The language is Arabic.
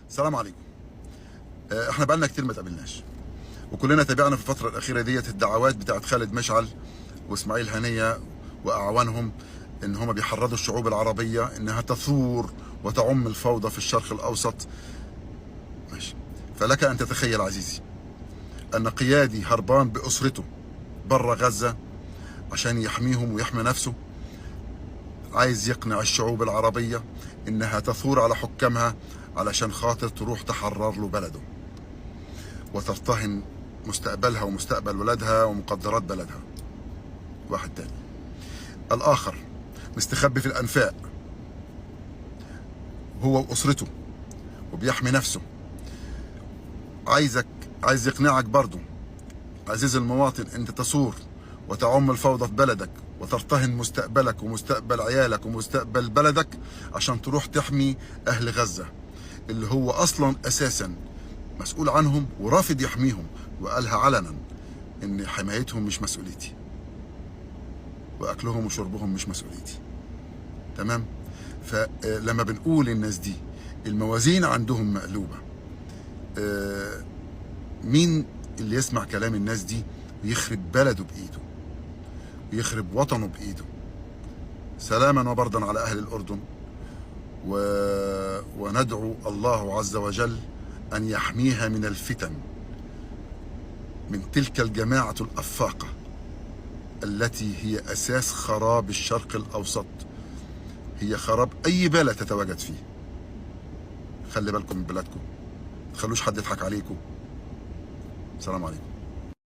السلام عليكم. احنا بقالنا كتير ما تقابلناش، وكلنا تابعنا في الفترة الأخيرة ديت الدعوات بتاعت خالد مشعل وإسماعيل هنية وأعوانهم إن هم بيحرضوا الشعوب العربية إنها تثور وتعم الفوضى في الشرق الأوسط. ماشي. فلك أن تتخيل عزيزي أن قيادي هربان بأسرته برا غزة عشان يحميهم ويحمي نفسه، عايز يقنع الشعوب العربية إنها تثور على حكامها علشان خاطر تروح تحرر له بلده وترتهن مستقبلها ومستقبل ولادها ومقدرات بلدها. واحد تاني، الآخر مستخبي في الأنفاق هو وأسرته وبيحمي نفسه، عايز يقنعك برضو عزيزي المواطن أنت تصور وتعم الفوضى في بلدك وترتهن مستقبلك ومستقبل عيالك ومستقبل بلدك عشان تروح تحمي أهل غزة اللي هو أصلا أساسا مسؤول عنهم ورافض يحميهم، وقالها علنا إن حمايتهم مش مسؤوليتي وأكلهم وشربهم مش مسؤوليتي. تمام؟ فلما بنقول الناس دي الموازين عندهم مقلوبة، مين اللي يسمع كلام الناس دي ويخرب بلده بإيده ويخرب وطنه بإيده؟ سلاما وبردا على أهل الأردن، وندعو الله عز وجل أن يحميها من الفتن، من تلك الجماعة الأفاقة التي هي أساس خراب الشرق الأوسط، هي خراب أي بلد تتواجد فيه. خلي بالكم من بلادكم، تخلوش حد يضحك عليكم. السلام عليكم.